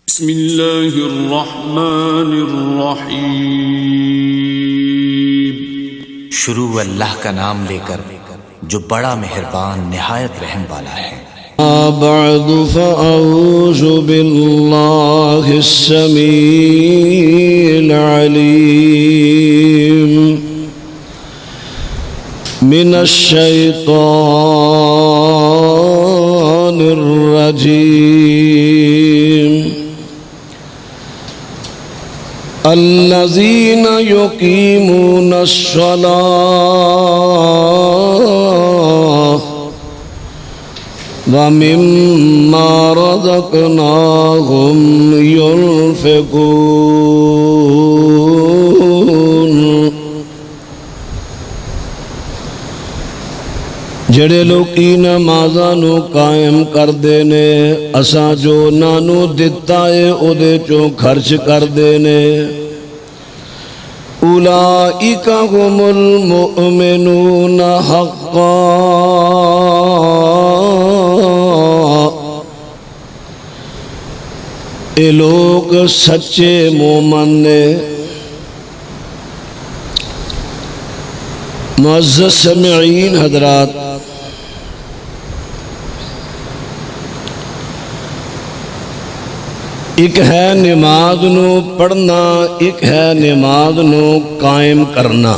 بسم اللہ الرحمن الرحیم۔ شروع اللہ کا نام لے کر جو بڑا مہربان نہایت رحم والا ہے۔ بعد فأعوذ باللہ السمیع العلیم من الشیطان الرجیم الذین یقیمون الصلاة وَمِمَّا رَزَقْنَاهُمْ يُنْفِقُونَ۔ جڑے لوگ نمازاں نو قائم کردے نے اساں جو نانو دتا ہے اودے چوں خرچ کردے نے۔ اولئک هم المؤمنون حقا، اے لوگ سچے مومن نے۔ معزز سامعین حضرات، ایک ہے نماز نو پڑھنا، ایک ہے نماز نو قائم کرنا۔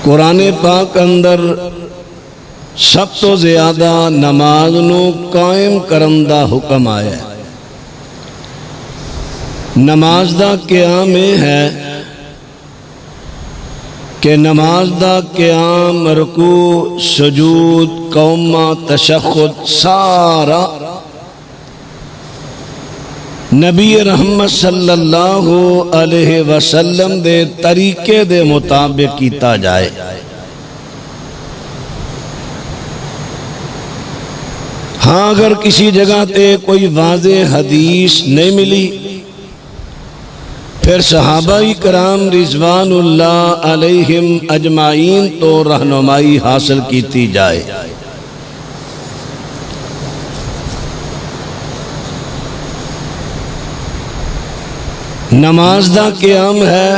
قرآن پاک اندر سب تو زیادہ نماز نو قائم کرن دا حکم آیا ہے۔ نماز دا قیام یہ ہے کہ نماز دا قیام، رکوع، سجود، قومہ، تشہد سارا نبی رحمت صلی اللہ علیہ وسلم دے طریقے دے مطابق کیتا جائے۔ ہاں اگر کسی جگہ تے کوئی واضح حدیث نہیں ملی پھر صحابہ کرام رضوان اللہ علیہم اجمعین تو رہنمائی حاصل کیتی جائے۔ نماز دا قیام ہے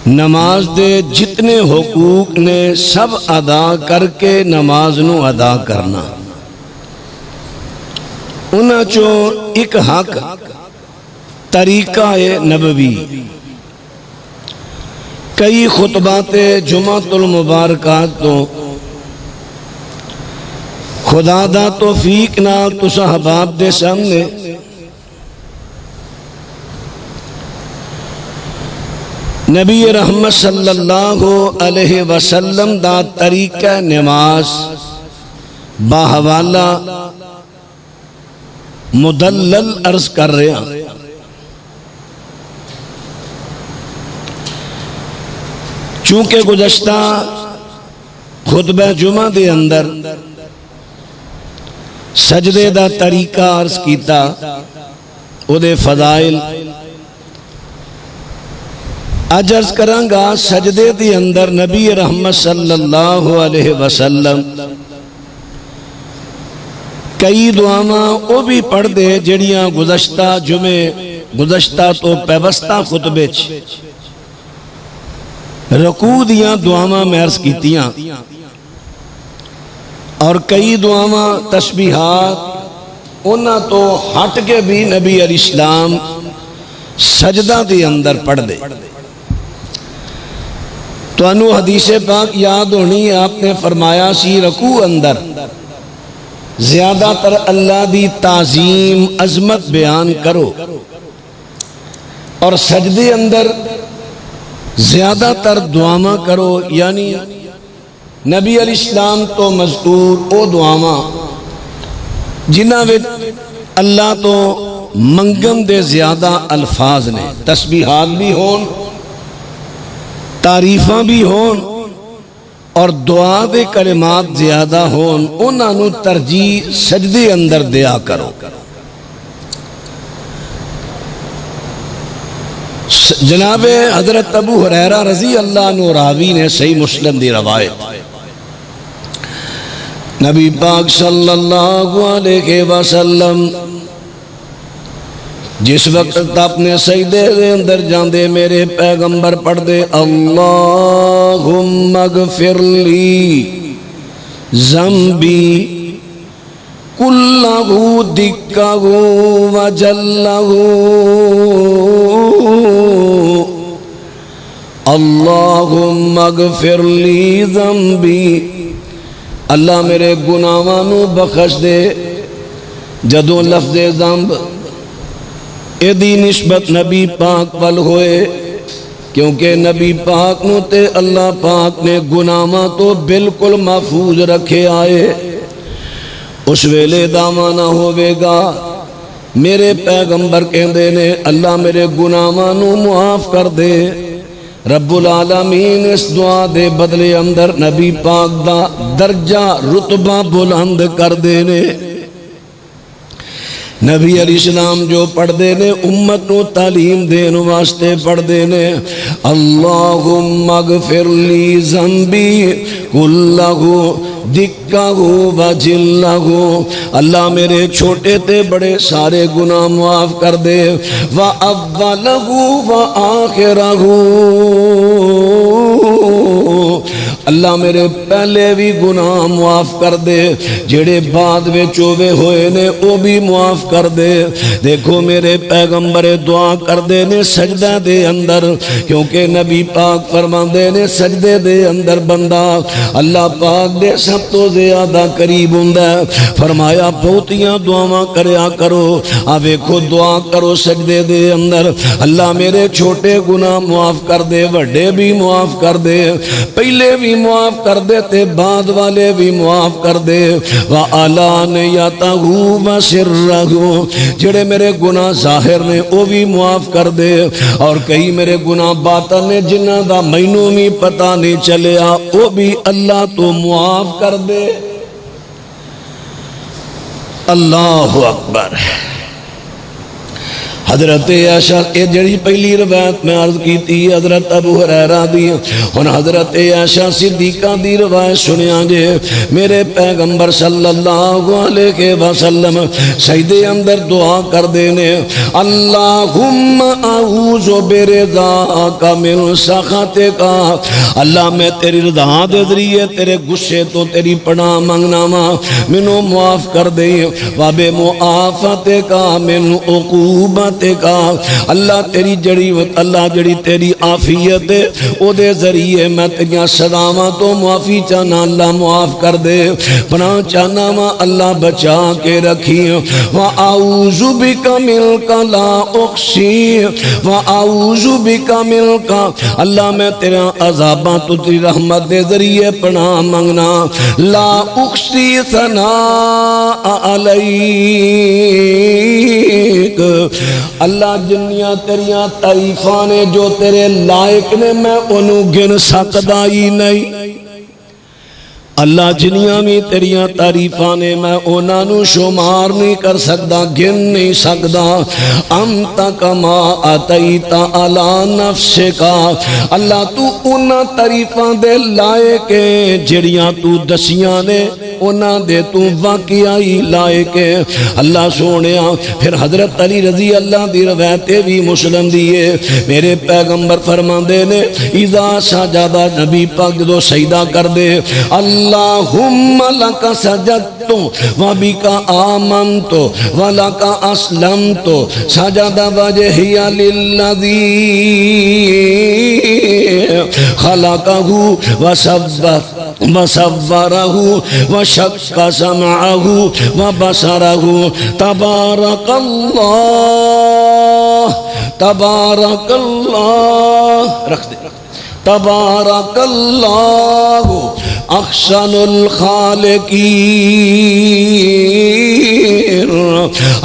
نماز دے جتنے حقوق نے سب ادا کر کے نماز نو ادا کرنا۔ انہاں چوں ایک حق طریقہ نبوی۔ کئی خطبات جمعۃ المبارکات تو خدا دا توفیق نال تساں احباب دے سامنے نبی رحمت صلی اللہ علیہ وسلم دا طریقہ نماز باحوالہ مدلل عرض کر رہے ہیں۔ چونکہ گزشتہ خطبہ جمعہ دے اندر سجدے دا طریقہ عرض کیتا، او دے فضائل اج عرض کرانگا۔ سجدے دے اندر نبی رحمت صلی اللہ علیہ وسلم کئی دعاواں او بھی پڑھ دے جڑیاں گزشتہ جمعے گزشتہ تو پیوستہ خطبے رکوع دیاں دعاواں میں عرض کیتیاں، اور کئی دعاواں تسبیحات انہاں تو ہٹ کے بھی نبی علیہ السلام سجدہ دے اندر پڑھ دے۔ تو انہوں حدیث پاک یاد ہونی، آپ نے فرمایا سی رکوع اندر زیادہ تر اللہ دی تعظیم عظمت بیان کرو، اور سجدے اندر زیادہ تر دعاواں کرو، یعنی نبی علیہ السلام تو مذکور او دعاواں جنہاں وچ اللہ تو منگن دے زیادہ الفاظ نے، تسبیحات بھی ہون، تعریفاں بھی ہون، اور دعا دے کلمات زیادہ ہون، انہاں نو ترجیح سجدے اندر دیا کرو۔ جناب حضرت ابو ہریرہ رضی اللہ عنہ راوی نے صحیح مسلم دی روایت، نبی پاک صلی اللہ علیہ وسلم جس وقت اپنے سجدے دے اندر جاندے میرے پیغمبر پڑھ دے اللہم اغفر لی ذنبی کلہ دکہ وجلہ اللہم اغفر لی ذنبی، اللہ میرے گناہاں نو بخش دے۔ جدوں لفظ ذنب ایدی نسبت نبی پاک وال ہوئے، کیونکہ نبی پاک نو تے اللہ پاک نے گناہاں تو بالکل محفوظ رکھے آئے۔ اس ویلے دامانہ ہوئے گا میرے پیغمبر کہندے نے اللہ میرے گناہاں نو معاف کر دے۔ رب العالمین اس دعا دے بدلے اندر نبی پاک دا درجہ رتبہ بلند کر دینے۔ نبی علیہ السلام جو پڑھ دینے امت نو تعلیم دین واسطے پڑھ دینے اللہم اغفر لی ذنبی کلہ دکہ وجلہ، اللہ میرے چھوٹے تے بڑے سارے گناہ معاف کر دے، وَأَوَّلَهُ وَآخِرَهُ، اللہ میرے پہلے بھی گناہ معاف کر دے، جڑے بعد میں چوبے ہوئے نے وہ بھی معاف کر دے۔ دیکھو میرے پیغمبر دعا کر دے نے سجدہ دے اندر، کیونکہ نبی پاک فرمان دے نے سجدے دے اندر بندہ اللہ پاک دے سب تو زیادہ قریب ہوندا ہے۔ فرمایا بہتیاں دعاواں کریا کرو، ویکھو دعا کرو سجدے دے اندر اللہ میرے چھوٹے گناہ معاف کر دے، بڑے بھی معاف کر دے، پہلے بھی معاف کر دے تے بعد والے بھی معاف کر دے، وَعَلَانِيَتَهُ وَسِرَّهُ، جڑے میرے گناہ ظاہر نے وہ بھی معاف کر دے، اور کئی میرے گناہ باطن نے جنہ دا مینوں بھی پتہ نہیں چلیا وہ بھی اللہ تو معاف کر دے۔ اللہ اکبر۔ حضرت عائشہ کے جڑی پہلی روایت میں عرض کی تھی حضرت ابو ہریرہ دی، اور حضرت عائشہ صدیقہ دی روایت سنیا جے میرے پیغمبر صلی اللہ علیہ وسلم سجدے اندر دعا کر دینے اللہم اعوذ برضاک من سخطک، اللہ میں تیری رضا دے ذریعے تیرے غصے تو تیری پناہ منگنا وا، منو معاف کر دے، وبمعافتک من عقوبت کا، اللہ تیری جڑی اللہ جڑی تیری عافیت ہے او دے ذریعے میں تیریاں سزاواں تو معافی چاہنا اللہ معاف کر دے، پناہ چاہنا وا اللہ بچا کے رکھی، وَأَعُوذُ بِكَ مِنْكَ لَا أُحْصِي وَأَعُوذُ بِكَ مِنْكَ، اللہ میں تیرا عذاباں تو تیری رحمت دے ذریعے پناہ منگنا، لا احصی ثناء علیک، اللہ جنیاں تیریاں تعریفاں نے جو تیرے لائق نے میں انہوں گن سکدا ہی نہیں، اللہ جنیاں بھی تیریاں تعریفاں نے میں انہوں شمار نہیں کر سکدا، گن نہیں سکدا، انت کما اتیت علی نفسک، اللہ تو انہاں تعریفاں دے لائق ہے جڑیاں تو دسیاں نے انہاں دے تو واقعی لائق ہے۔ اللہ سونیا پھر حضرت علی رضی اللہ دی روایت بھی مسلم دیئے میرے پیغمبر فرماندے نے اذا سجدہ نبی پاک جو سجدہ کر دے اللہم لک سجدت وبک آمنت ولک اسلمت سجد وجہی للذی خلقہ وصورہ وشق سمعہ وبصرہ تبارک اللہ رکھ دے تبارک اللہ احسن الخالقین،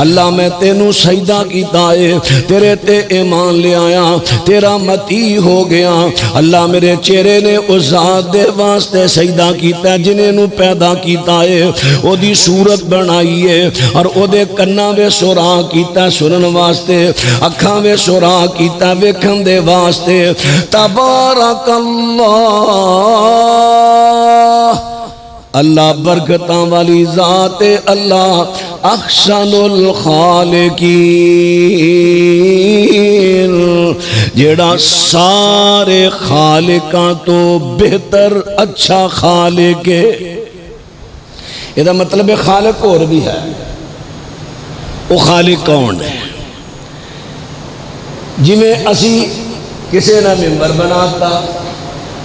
اللہ میں تینوں سجدہ کیتا ہے، تیرے تے ایمان لے آیا، تیرا متی ہو گیا، اللہ میرے چہرے نے اس ذات دے واسطے سجدہ کیتا ہے جنہیں نو پیدا کیتا ہے، او دی صورت بنائی ہے، اور او دے کناں وے سوراخ کیتا ہے سنن واسطے، اکھاں وے سوراخ کیتا ہے ویکھن دے واسطے، تبارک اللہ اللہ برکتاں والی ذات اللہ احسن الخالقین جیڑا سارے خالقاں تو بہتر اچھا خالق ہے. یہ مطلب ہے خالق اور بھی ہے. وہ خالق کون ہے؟ جی میں اسی کسی نے ممبر بناتا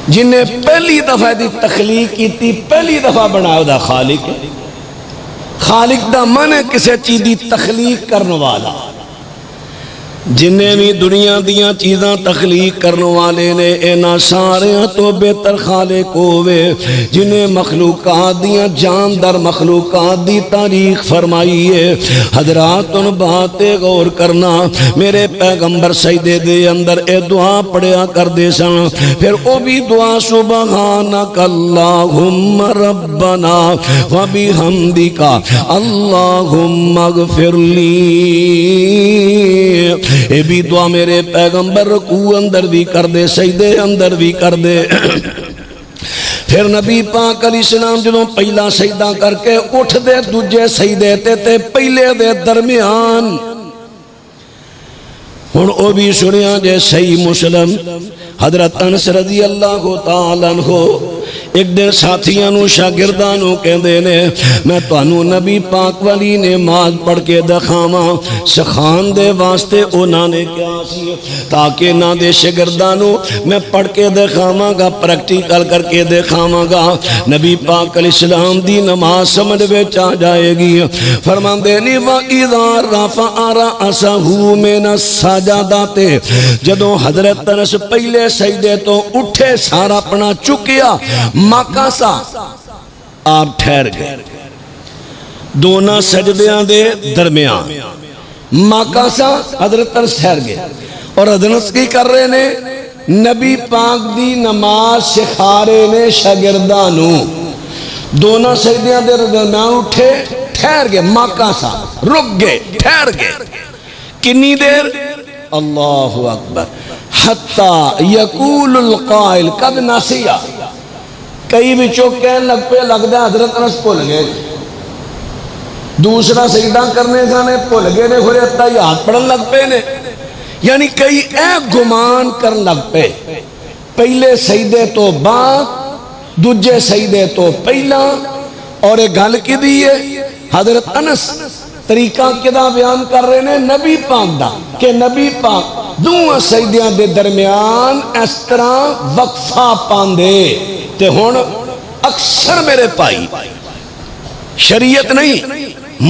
جن نے پہلی دفعہ دی تخلیق کی تھی پہلی دفعہ بنایا دا خالق ہے. خالق دا من ہے کسی چیز دی تخلیق کرنے والا. جنہیں بھی دنیا دیاں چیزاں تخلیق کرنے والے نے اینا سارے تو بہتر خالق ہوئے جنہیں مخلوقات دیاں جاندار مخلوقات دی تاریخ فرمائی ہے. حضرات ان باتیں غور کرنا. میرے پیغمبر سجدے دے اندر اے دعا پڑھیا کر دے سن. پھر او بھی دعا سبحانک اللہم ربنا و بحمدک اللہم اغفر لی. اے بھی دعا میرے پیغمبر رکوع اندر بھی کر دے سجدے اندر بھی کر دے. پھر نبی پاک علیہ السلام جنہوں پہلا سجدہ کر کے اٹھ دے دوجے سجدے تے پہلے دے درمیان. ہن او بھی سنیا جے صحیح مسلم حضرت انس رضی اللہ تعالیٰ عنہ ایک دن ساتھیانو شاگردانو کہندے نے میں توانو نبی پاک والی نماز پڑھ کے دکھاواں. سکھان دے واسطے انہاں نے کیا سی تاکہ نہ دے شاگردانو میں پڑھ کے دکھاواں گا پریکٹیکل کر کے دکھاواں گا. نبی پاک علیہ السلام دی نماز سمجھ وچ آ جائے گی. فرماندے نے وَإِذَا رَفَعَ رَأْسَهُ مِنَ السَّجْدَةِ جدوں حضرت انس پہلے سجدے تو اٹھے سارا اپنا چکیا ماکا سا آپ ٹھہر گئے. دونوں سجدیاں دے درمیان ماکا سا حضرت انس ٹھہر گئے. اور حضرت کی کر رہے نے نبی پاک دی نماز سکھا رہے نے شاگردانو. دونوں سجدیاں دے درمیان اٹھے ٹھہر گئے ماکا سا رک گئے ٹھہر گئے. کنی دیر؟ اللہ اکبر. حتی یقول القائل قد ناسیہ. کئی بچوں کہنے لگ پہ لگ دے حضرت انس بھول گئے. دوسرا سجدہ کرنے سانے بھول گئے نے خورے اتحیات پڑھن لگ پہ نے. یعنی کئی ایک گمان کرن لگ پہ پہلے سجدے تو بعد دوجے سجدے تو پہلا. اور ایک گل کی دیئے حضرت انس طریقہ کدا بیان کر رہے نے نبی پاک دا کہ نبی پاک دونوں سجدیاں دے درمیان اس طرح وقفہ پاندے. تے ہون اکثر میرے پائی شریعت نہیں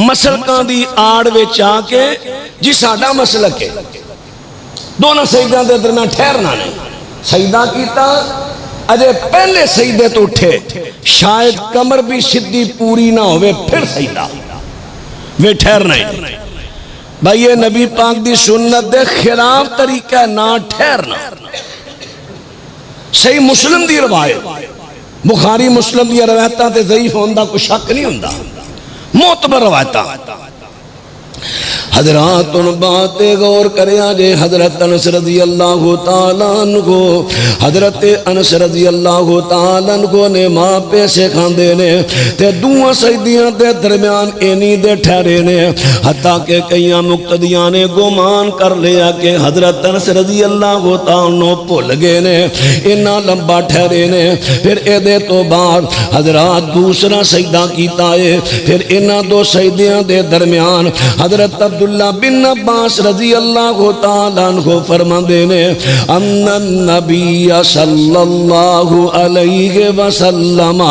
مسلکاں دی آڑ وچ آ کے جی ساڈا مسلک ہے دونوں سجدیاں دے درمیان ٹھہرنا نہیں. سجدہ کیتا اجے پہلے سجدے تو اٹھے شاید کمر بھی سدھی پوری نہ ہوئے پھر سجدہ وہ ٹھہرنا ہی. بھائی یہ نبی پاک دی سنت دے خلاف طریقہ نہ ٹھہرنا. صحیح مسلم دی روایت بخاری مسلم دی روایتاں تے ضعیف ہوندہ کوئی شک نہیں ہوندہ معتبر روایتاں. حضرات ان باتیں غور کرے آجے. حضرت انس رضی اللہ تعالیٰ عنہ حضرت انس رضی اللہ تعالیٰ عنہ نے ماں پیسے کھاندے نے تے دوہاں سجدیاں دے درمیان اینی دے ٹھہرے نے. حتیٰ کہ کئیاں مقتدیاں نے گمان کر لیا کہ حضرت انس رضی اللہ تعالیٰ عنہ بھول گئے نے انہاں لمبا ٹھہرے نے. پھر اے دے تو بعد حضرات دوسرا سجدہ کیتا ہے. پھر انہاں دو سجدیاں دے درمیان حضرت عبداللہ بن عباس رضی اللہ تعالیٰ عنہ فرماندے نے ان النبی صلی اللہ علیہ وسلم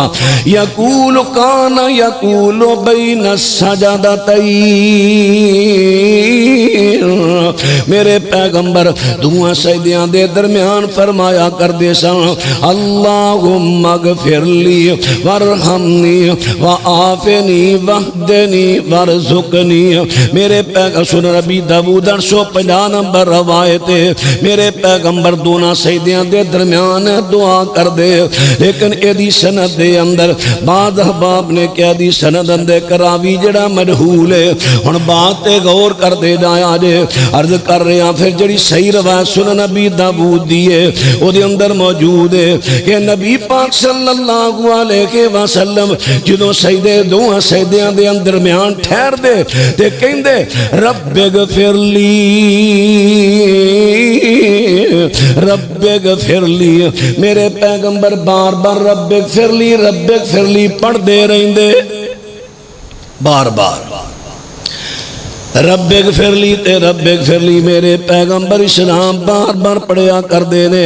یقول کان یقول بین السجدتین. میرے پیغمبر دونوں سجدیاں دے درمیان فرمایا کر دے سن اللہم اغفر لی ورحمنی وعافنی واہدنی وارزقنی. میرے پیغمبر سن نبی داؤد 150 نمبر روایت ہے. میرے پیغمبر دونوں سجدیاں دے درمیان دعا کر دے. لیکن ایدی سند دے اندر بعض احباب نے کہا دی سند اندر کراوی جڑا مجہول ہے. ہن بات غور کر دے جایا جے عرض کر رہے ہیں پھر جڑی صحیح روایت سنن نبی داؤد دی ہے او دے اندر موجود ہے کہ نبی پاک صلی اللہ علیہ وسلم جدوں سجدے دوہاں سجدیاں دے درمیان ٹھہر دے تے کہندے رب اغفر لی میرے پیغمبر بار بار رب اغفر لی پڑھ دے رہندے بار بار رب اغفر لی میرے پیغمبر اسلام بار بار پڑھیا کر دینے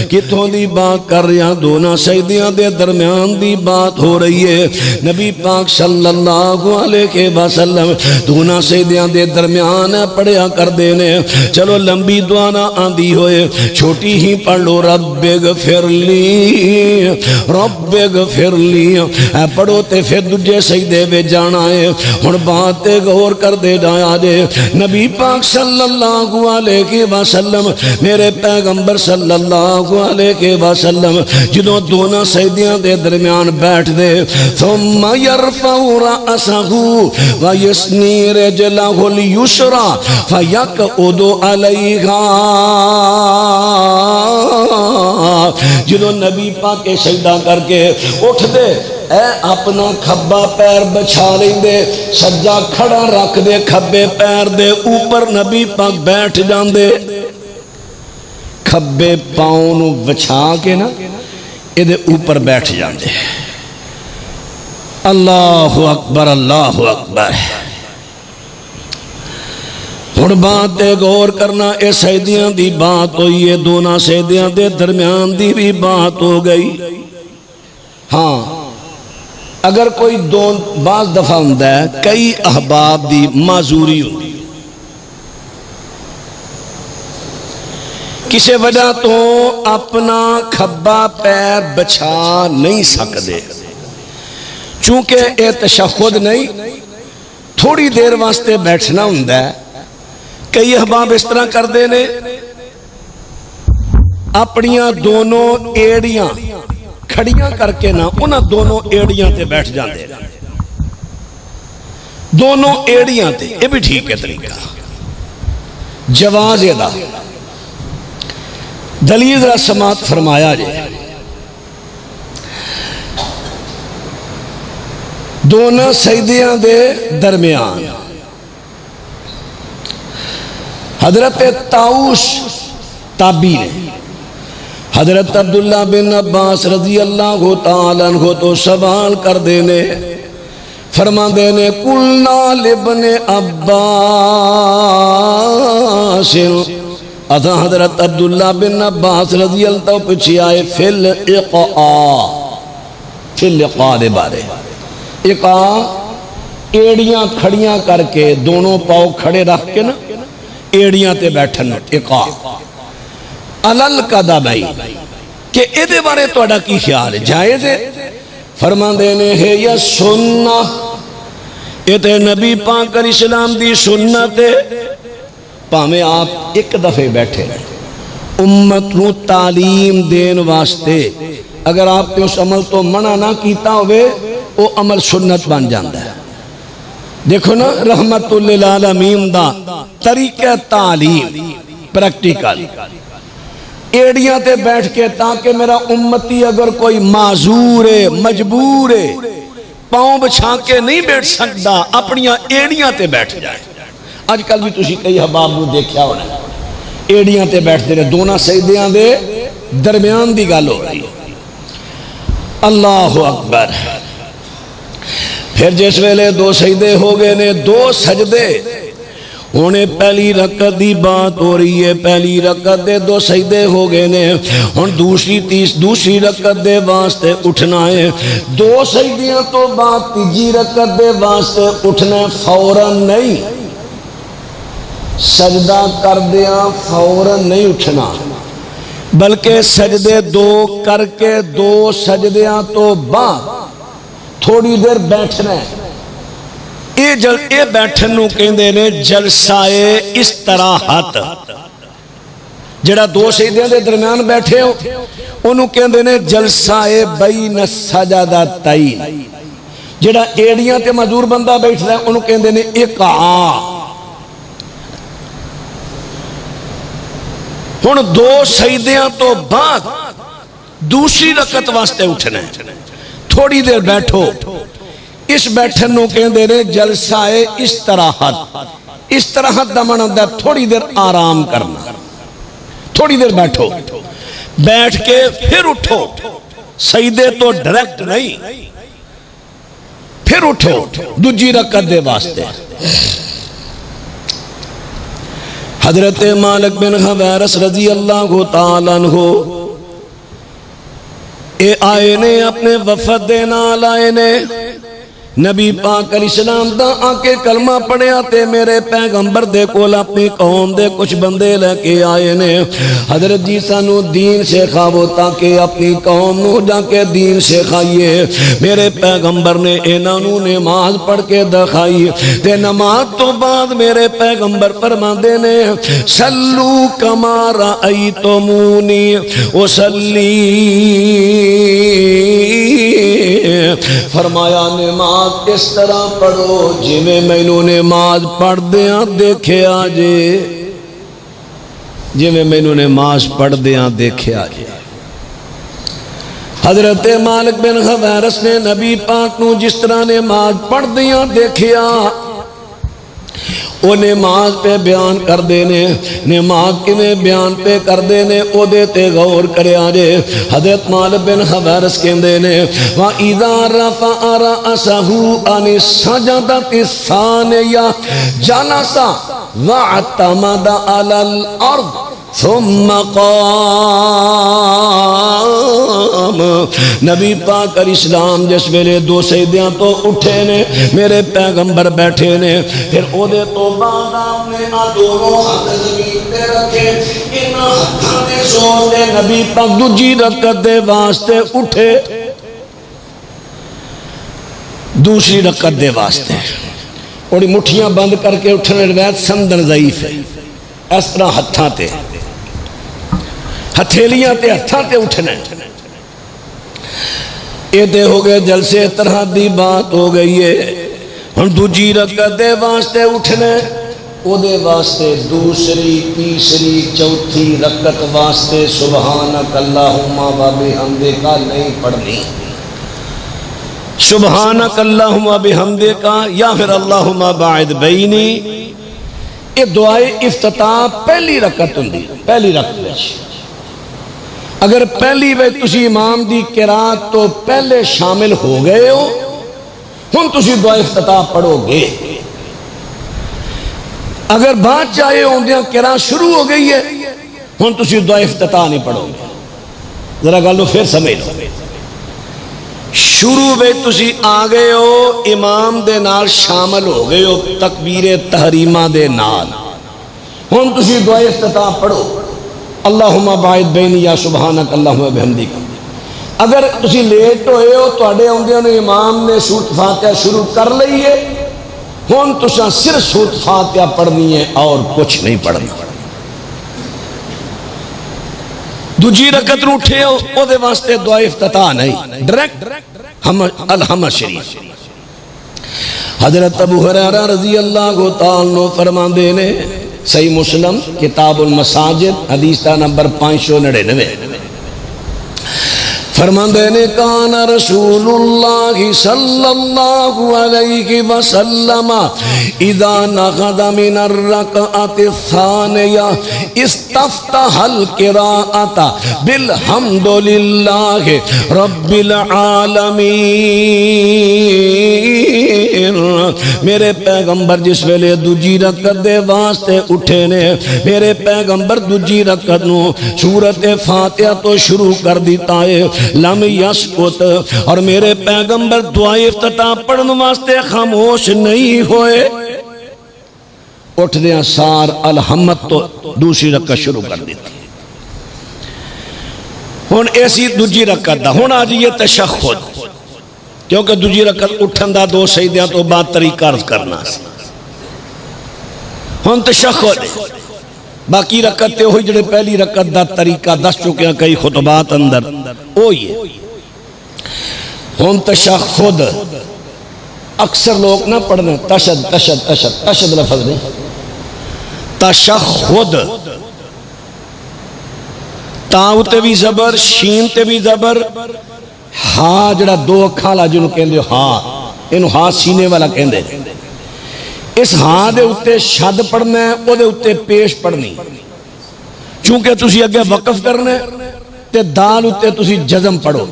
کتوں دی بات کر رہا دونوں سجدیاں دے درمیان دی بات ہو رہی ہے نبی پاک صلی اللہ علیہ وسلم دونوں سجدیاں دے درمیان پڑھیا کر دینے چلو لمبی دعا نہ آندی ہوئے چھوٹی ہی پڑھ لو رب اغفر لی پڑھو تے پھر دجے سجدے میں جانا ہے ہن بات تے غور کر دے جایا نبی پاک صلی اللہ علیہ وسلم میرے پیغمبر صلی اللہ علیہ وسلم جدوں دونوں سجدیاں دے درمیان بیٹھ دے ثم يرفع رأسه ويسني رجله اليسرى فيقعد عليها جدوں نبی پاک کے سجدہ کر کے اٹھ دے اے اپنا کھبا پیر بچھا لیں دے سجا کھڑا رکھ دے کھبے پیر دے اوپر نبی پاک بیٹھ جان دے کھبے پاؤں نو بچھا کے نا اے دے اوپر بیٹھ جان دے اللہ اکبر ہن بات تے غور کرنا اے سجدیاں دی بات ہوئی ہے دونوں سجدیاں دے درمیان دی بھی بات ہو گئی ہاں اگر کوئی بعض دفعہ ہوندہ ہے کئی احباب دی معذوری ہوندی کسی وجہ تو اپنا کھبا پیر بچھا نہیں سکتے چونکہ اے تشہد نہیں تھوڑی دیر واسطے بیٹھنا ہوندہ ہے کئی احباب اس طرح کر دینے اپنیاں دونوں ایڑیاں کھڑیاں کر کے نا انہاں دونوں ایڑیاں تے بیٹھ جاندے دونوں ایڑیاں تے یہ بھی ٹھیک ہے طریقہ جواز دا دلیل ذرا سماعت فرمایا جائے دونوں سجدیاں دے درمیان حضرت طاؤس تابعی نے حضرت عبداللہ بن عباس رضی اللہ تعالیٰ عنہ تو سوال کر دینے فرما دینے قلنا لابن عباس اتھا حضرت عبداللہ بن عباس رضی اللہ تعالیٰ پچھی آئے فی الاقاء دے بارے اقاء ایڑیاں کھڑیاں کر کے دونوں پاؤں کھڑے رکھ کے نا ایڑیاں تے بیٹھن اقاء علل قدا بھائی کہ ایدے بارے تو اڈا کی خیال ہے جائز ہے فرمان دینے ہے یا سننا ایتے نبی پاک علیہ السلام دی سنت ہے پامیں آپ ایک دفعے بیٹھے امت نو تعلیم دین واسطے اگر آپ نے اس عمل تو منع نہ کیتا ہوئے وہ عمل سنت بن جاندہ ہے دیکھو نا رحمت للعالمین دا طریقہ تعلیم پریکٹیکل ایڑیاں تے بیٹھ کے تاکہ میرا امتی اگر کوئی معذور ہے مجبور ہے پاؤں بچھا کے نہیں بیٹھ سکتا اپنیاں ایڑیاں تے بیٹھ جائے آج کل بھی تُسی کئی حباب نو دیکھیا ہونا ایڑیاں تے بیٹھ دے رہے دونوں سجدیاں دے درمیان دی گل ہو رہی اللہ اکبر پھر جس ویلے دو سجدے ہو گئے نے دو سجدے انہیں پہلی رکعت دی بات ہو رہی ہے پہلی رکعت دے دو سجدے ہو گئے نے ان دوسری رکعت دے واسطے اٹھنا ہے دو سجدیاں تو بعد تیجی رکعت دے واسطے اٹھنا فوراً نہیں سجدہ کر دیا فوراً نہیں اٹھنا بلکہ سجدے دو کر کے دو سجدیاں تو بعد تھوڑی دیر بیٹھنا ہے اے بیٹھن نو کہندے نے جلسہ استراحت جڑا دو سجدیاں دے درمیان بیٹھے ہو انہوں کہندے نے جلسہ بین السجدتین جڑا ایڑیاں تے معذور بندہ بیٹھدا ہے انہوں کہندے نے اقعاء ہن دو سجدیاں تو بعد دوسری رکعت واسطے اٹھنا ہے، تھوڑی دیر بیٹھو، اس بیٹھن نو کہندے نے جلسہ استراحت۔ استراحت دا معنی ہوندا ہے تھوڑی دیر آرام کرنا، تھوڑی دیر بیٹھو، بیٹھ کے پھر اٹھو، سجدے تو ڈائریکٹ نہیں، پھر اٹھو دوجی رکعت دے واسطے۔ حضرت مالک بن حویرث رضی اللہ تعالیٰ عنہ اے آئے نے اپنے وفد دے نال آئے نے، نبی پاک علیہ السلام دا آکے کلمہ پڑھیا تے میرے پیغمبر دے کول اپنی قوم دے کچھ بندے لے کے آئے نے، حضرت جی سانو دین سکھاؤ تاکہ اپنی قوم نو جا کے دین سکھائیے۔ میرے پیغمبر نے انہاں نو نماز پڑھ کے دکھائی تے نماز تو بعد میرے پیغمبر فرماندے نے صلو کما رأیتمونی اصلی، فرمایا نماز اس طرح پڑھو جی میں مینوں نماز پڑھ دیاں دیکھیا جے، جی میں مینوں نماز پڑھ دیاں دیکھیا جے۔ حضرت مالک بن حویرث نے نبی پاک نو جس طرح نماز پڑھ دیاں دیکھیا وہ نماز پہ بیان کر دینے، نماز کی میں بیان پہ کر دینے او دیتے غور کرے آجے۔ حضرت مالک بن حویرث کہندے نے وَإِذَا رَفَعَ رَأْسَهُ عَنِ السَّجْدَةِ الثَّانِيَةِ جَلَسَ وَاعْتَمَدَ عَلَى الْأَرْضِ ثم قام۔ نبی پاک علیہ السلام جس ویلے دو سجدیاں تو اٹھے نے، میرے پیغمبر بیٹھے نے، پھر او دے تو بعد آپ نے دونوں ہاتھ زمین پہ رکھے، ان ہاتھاں دے زور دے نبی پاک دوجی رکعت دے واسطے اٹھے، دوسری رکعت دے واسطے اور مٹھیاں بند کر کے اٹھنے روایت سمدن ضعیف ہے، اس طرح ہتھاں تے ہتھیلیاں تے ہتھاں تے اٹھنا ہے۔ یہ تے ہو گئے جلسے طرح دی بات ہو گئی ہے۔ ہم دوجی رکعت دے واسطے اٹھنا ہے، او دے واسطے دوسری تیسری چوتھی رکعت واسطے سبحانک اللہم و بحمدک نہیں پڑھنی، سبحانک اللہم و بحمدک یا پھر اللہم باعد بینی۔ یہ دعائے افتتاح پہلی رکعت ہوندی، پہلی رکعت وچ اگر پہلی وچ تسی امام دی قرات تو پہلے شامل ہو گئے ہو، ہن تسی دعائے افتتاح پڑھو گے۔ اگر بات چاہے ہوندیاں قرات شروع ہو گئی ہے، ہن تسی دعائے افتتاح نہیں پڑھو گے۔ ذرا گالو پھر سمجھ لو، شروع میں تسی آگئے ہو، امام دے نال شامل ہو گئے ہو تکبیر تحریمہ دے نال، ہن تسی دعائے افتتاح پڑھو اللہم باعد بینی یا سبحانک اللہم بحمدک۔ اگر تسی لیٹ ہوئے ہو تو اڑے ہوندے نے امام نے سورۃ فاتحہ شروع کر لئی ہے، ہن تساں صرف سورۃ فاتحہ پڑھنی ہے اور کچھ نہیں پڑھنا۔ دوجی رکعت نو اٹھے ہو او دے واسطے دعائے افتتاح نہیں، ڈائریکٹ الحمد شریف۔ حضرت ابو ہریرہ رضی اللہ تعالیٰ عنہ فرماندے نے، صحیح مسلم کتاب المساجد حدیث نمبر 599، فرماندے نے کان رسول اللہ صلی اللہ علیہ وسلم اذا نغد من الرکعۃ الثانیہ استفتح القراءۃ بالحمد للہ رب العالمین۔ میرے پیغمبر جس ویلے دوجی رکعت دے واسطے اٹھے نے، میرے پیغمبر دوجی رکعت نو سورۃ فاتحہ تو شروع کر دیتا ہے، لم یسکت، اور میرے پیغمبر دعائے افتتاح پڑھنے واسطے خاموش نہیں ہوئے، اٹھ دیا سار الحمد تو دوسری رکعت شروع کر دیتی۔ ہن ایسی دوجی رکعت دا ہن آج یہ تشہد، کیونکہ دوجی رکعت اٹھن دا دو سجدیاں تو بعد طریقہ عرض کرنا سی، ہن تشہد باقی رکعت تے ہوئی جڑے پہلی رکعت دا طریقہ دس چکے ہیں کئی خطبات اندر، اوہی ہے۔ ہن تشہد اکثر لوگ نہ پڑھنے تشہد تشہد تشہد تشہد لفظ نہیں، تشہد تا اتے بھی زبر، شین تے بھی زبر، ہاں جڑا دو اکھاں والا جنوں کہندے ہاں، اینو ہاں سینے والا کہندے۔ اس ہاں دے اتے شد پڑھنا ہے، او دے اتے پیش پڑھنی، چونکہ تسی اگے وقف کرنا ہے تے دال اتے تسی جزم پڑھو،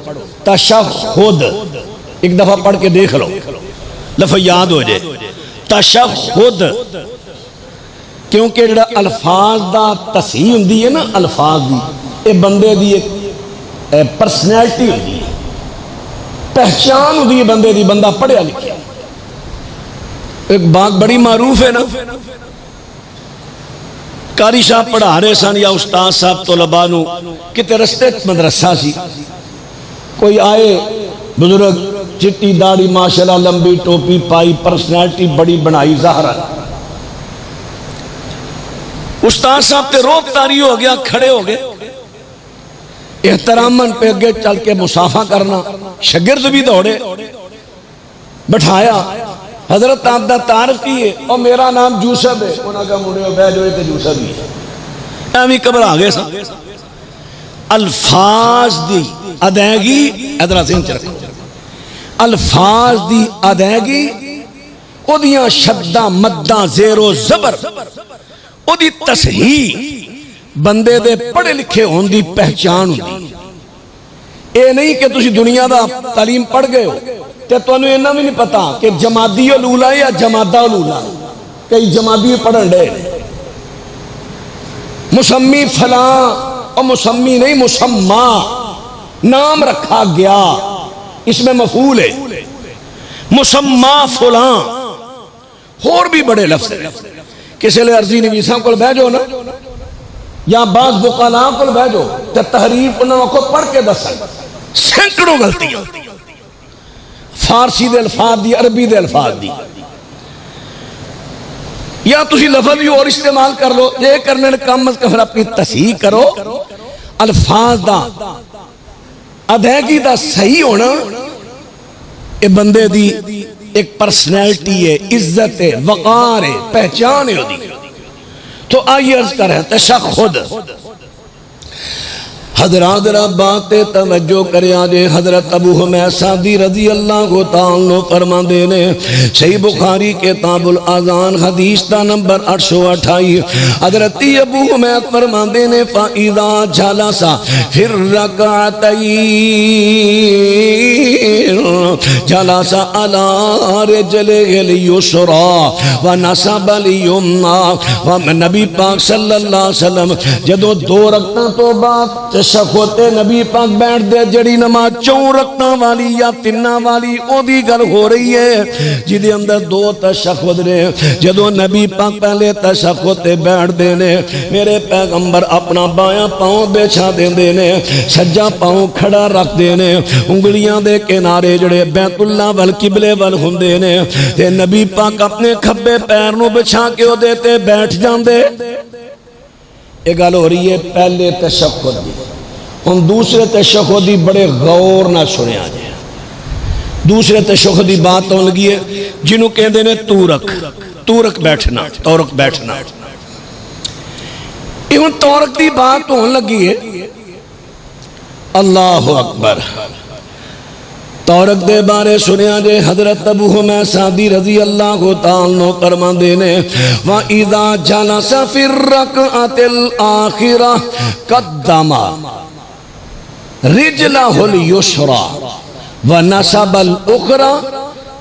تشہد ایک دفعہ پڑھ کے دیکھ لو، لفظ یاد ہو جائے، تشہد، کیونکہ جڑا الفاظ دا تصحیح ہوندی ہے نا، الفاظ دی اے بندے دی ایک پرسنالٹی ہوندی ہے، پہچان ہوندی ہے بندے دی، بندہ پڑھیا لکھیا۔ ایک بات بڑی معروف ہے نا، قاری صاحب پڑھا رہے سن یا استاد صاحب طلباء نو، کتے رستے مدرسہ سی، کوئی آئے بزرگ، چٹی داڑھی ماشاءاللہ، لمبی ٹوپی پائی، پرسنالٹی بڑی بنائی ظاہر، استاد صاحب تے روب تاری ہو گیا، کھڑے ہو گئے، احتراماً پہ اگے چل کے مصافحہ کرنا، شاگرد بھی دوڑے، بٹھایا، حضرت آپ دا تعارف کیے، اور میرا نام یوسف ہے، انہاں کا مڑے ہو بیٹھ ہوئے تے یوسف ہی ہے، ایویں قبر آگے سا۔ الفاظ دی ادائیگی ادھر ذہن چ رکھو، الفاظ دی ادائیگی، او دیاں شدہ مدہ زیر و زبر، او دی تصحیح بندے دے پڑھے لکھے ہون دی پہچان ہوندی۔ اے نہیں کہ تسی دنیا دا تعلیم پڑھ گئے ہو تے تو انہوں انہوں بھی نہیں پتا کہ جمادی الاولا یا جمادہ الاولا، کئی جمادی پڑھن دے، مسمی فلاں، اور مسمی نہیں مسمہ، نام رکھا گیا، اس میں مفعول ہے، مسمہ فلاں، اور بھی بڑے لفظ ہیں، کسی لئے عرضی نویساں کو بھیجو نا، یا بعض بقالاں کو بھیجو، تے تحریف انہوں کو پڑھ کے دسن، سینکڑوں غلطی ہے، فارسی دے الفاظ دی، عربی دے الفاظ دی، یا تسی لفظ بھی اور استعمال کر لو، یہ کرنے نے کم از کم اپنی تصحیح کرو، الفاظ دا ادائیگی دا صحیح ہونا، اے بندے دی ایک پرسنالٹی ہے، عزت ہے، وقار ہے، پہچان ہے دی۔ تو آئیے عرض کر رہے تشہد، حضرات ذرا بات توجہ کرے آجے، حضرت ابو حمید سعدی رضی اللہ تعالیٰ فرما دینے، صحیح بخاری کتاب الاذان حدیث تا نمبر 828، حضرت ابو حمید فرما دینے، فَإِذَا جَلَسَ فِي الرَّكْعَتَيْنِ جَلَسَ عَلَىٰ رِجْلِهِ الْيُسْرَىٰ وَنَصَبَ الْيُمْنَىٰ۔ نبی پاک صلی اللہ علیہ وسلم جدو دو رکعتاں تو بعد تشہد نبی پاک بیٹھ دے، جڑی نماز 4 رکعتاں والی یا 3 والی او دی گل ہو رہی ہے، جدے اندر 2 تشہد نے، جدو نبی پاک پہلے تشہد تے بیٹھ دے نے، میرے پیغمبر اپنا بایاں پاؤں بچھا دے نے، سجا پاؤں کھڑا رکھ دے نے، انگلیاں دے کنارے جڑے بیت اللہ وال قبلے وال ہوندے نے، تے نبی پاک اپنے کھبے پیر نو بچھا کے او دیتے بیٹھ جاندے۔ یہ گل ہو رہی ہے پہلے تشہد دی، ہم دوسرے تشہد دی بڑے غور نہ سنے آجے، دوسرے تشہد دی بات ہون لگی ہے جنہوں کہندے نے تورک بیٹھنا، تورک بیٹھنا، ایون تورک دی بات ہون لگی ہے، اللہ اکبر۔ تورک دے بارے سنے آجے، حضرت ابو حمید سعدی رضی اللہ تعالیٰ فرما دینے، وَإِذَا جَلَسَ فِي الرَّكْعَةِ الْآخِرَةِ قَدَّمَ رِجْلَهُ الْيُسْرَىٰ وَنَصَبَ الْأُخْرَىٰ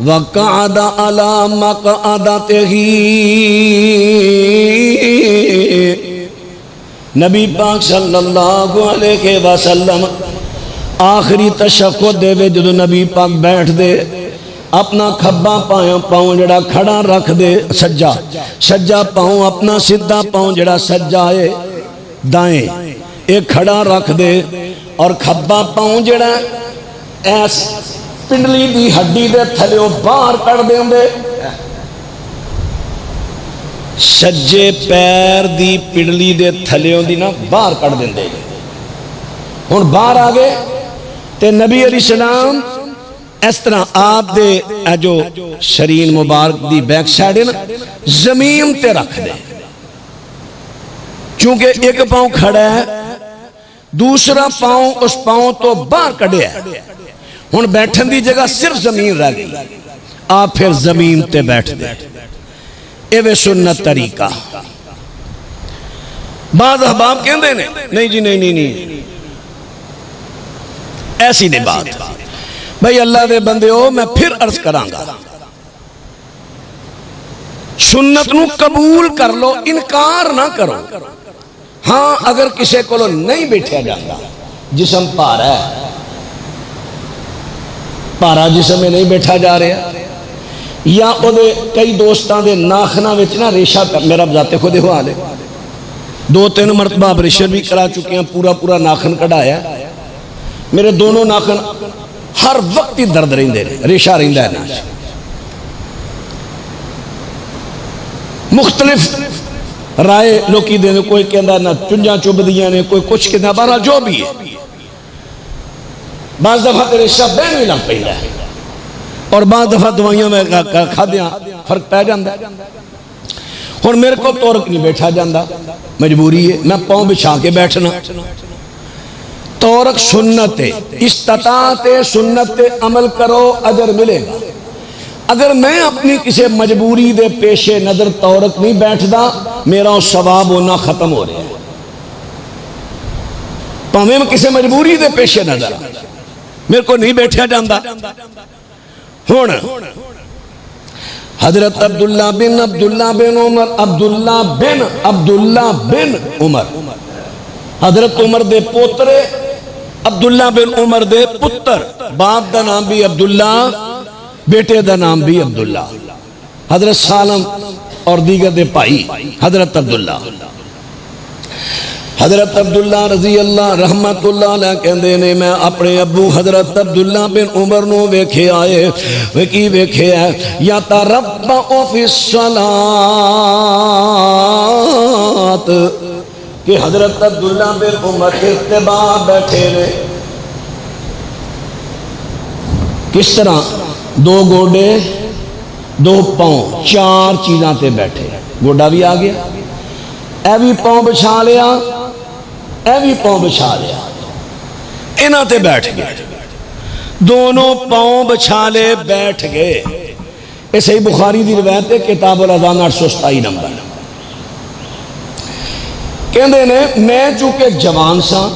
وَقَعَدَ عَلَىٰ مَقْعَدَتِهِ۔ نبی پاک صلی اللہ علیہ وسلم آخری تشہد دے وے جدو نبی پاک بیٹھ دے، اپنا کھبا پاؤں جڑا کھڑا رکھ دے، سجا پاؤں اپنا سدھا پاؤں جڑا سجا ہے دائیں ایک کھڑا رکھ دے، اور کھبا پاؤں جڑا ایس پنڈلی دی ہڈی دے تھلیوں باہر کر دے ہوں دے، سجے پیر دی پنڈلی دے تھلیوں دی نا باہر کر دیں دے، ہون باہر آگے تے نبی علیہ السلام اس طرح آپ دے جو شرین مبارک دی بیک سائڈ نا زمین تے رکھ دے، چونکہ ایک پاؤں کھڑا ہے دوسرا پاؤں اس پاؤں تو باہر کڈیا ہن بیٹھن دی جگہ صرف زمین رہ گئی آپ پھر زمین تے بیٹھ دے ایوے سنت طریقہ بعض احباب کہندے نے نہیں جی نہیں ایسی نہیں بات بھائی اللہ دے بندے ہو میں پھر عرض کرانگا سنت نو قبول کر لو انکار نہ کرو ہاں اگر کسی کو نہیں بیٹھا جاتا جسم پارا ہے پارا جسم میں نہیں بیٹھا جا رہا یا او دے کئی دوستان دے ناخنا وچنا ریشہ میرا بجاتے خود ہو آلے 2-3 مرتبہ آپریشن بھی کرا چکے ہیں پورا ناخن کڑھایا میرے دونوں ناخن ہر وقت ہی درد رہندے ریشہ رہندا ہے ناش مختلف رائے لوکی دینے کوئی کہندہ نہ چنجاں چوب دیا نے کوئی کچھ کہندہ بارہ جو بھی ہے بعض دفعہ تیرے شاہ بین بھی لگ پہندا ہے اور بعض دفعہ دوائیاں میں کھا دیا فرق پہ جاندہ ہے اور میرے کو تورک نہیں بیٹھا جاندہ مجبوری ہے میں پاؤں بچھا کے بیٹھنا تورک سنت ہے استطاعت سنت عمل کرو اجر ملے گا اگر میں اپنی کسی مجبوری دے پیش نظر تورک نہیں بیٹھدا میرا ثواب ہونا ختم ہو رہا ہے پاویں میں کسی مجبوری دے پیش نظر میرے کو نہیں بیٹھا جاندہ ہون حضرت عبداللہ بن عمر حضرت عمر دے پوترے عبداللہ بن عمر دے پتر باپ دا نام بھی عبداللہ بیٹے دا نام بھی عبداللہ حضرت سالم اور دیگر دے پائی حضرت عبداللہ رضی اللہ رحمت اللہ علیہ کہندے نے میں اپنے ابو حضرت عبداللہ بن عمر نو ویکھے آئے وکی ویکھے ہے یا تربع فی الصلاة کہ حضرت عبداللہ بن عمر ارتباع بیٹھے رہے کس طرح 2 گوڑے 2 پاؤں 4 چیزاں تے بیٹھے گوڑا بھی آ گیا اے بھی پاؤں بچھا لیا اے بھی پاؤں بچھا لیا انہاں تے بیٹھ گئے دونوں پاؤں بچھا لے بیٹھ گئے یہ صحیح بخاری دی روایت ہے کتاب الاذان 827 نمبر کہندے نے میں چونکہ جوان سا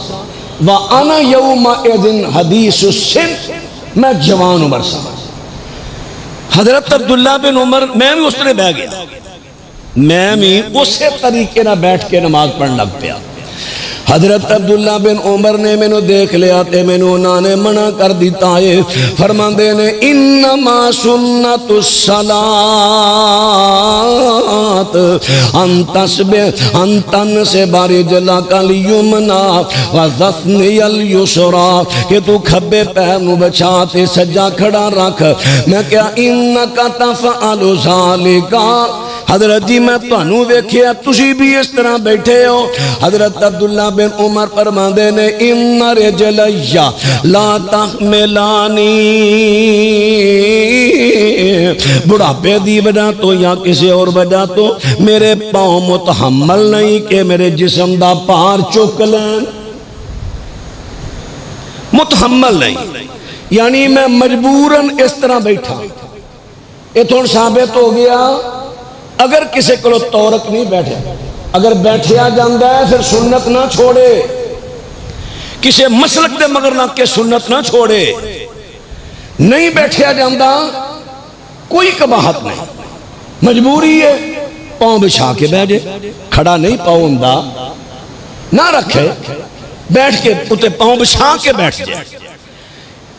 وَأَنَا يَوْمَئِذٍ حَدِيثُ السِّنِّ میں جوان عمر سا حضرت عبداللہ بن عمر میں بھی اس طرح بہ گیا میں بھی اسی طریقے نہ بیٹھ کے نماز پڑھ لگ پیا حضرت عبداللہ بن عمر نے میں نو دیکھ لیا تے میں نو نے منع کر دیتا ہے فرماندے نے انما سنت الصلاة ان تنصب رجلک الیمنا وتثنی الیسرا کہ تو کھبے پیر نو بچھا تے سجا کھڑا رکھ میں کیا انک تفعل ذالک حضرت جی میں تانوں ویکھیا تسی بھی اس طرح بیٹھے ہو حضرت عبداللہ بن عمر فرماندے نے ان رجلیا لا تحملانی بڑھاپے دی وجہ تو یا کسی اور وجہ تو میرے پاؤں متحمل نہیں کہ میرے جسم دا پار چک لیں متحمل نہیں یعنی میں مجبوراً اس طرح بیٹھا یہ تھوڑا ثابت ہو گیا اگر کسی کو تورک نہیں بیٹھے اگر بیٹھیا جاندہ ہے پھر سنت نہ چھوڑے کسی مسلک دے مگر نہ کہ سنت نہ چھوڑے نہیں بیٹھیا جاندہ کوئی کباہت نہیں مجبوری ہے پاؤں بچھا کے بیٹھے کھڑا نہیں پاؤں دا نہ رکھے بیٹھ کے اتے پاؤں بچھا کے بیٹھ جائے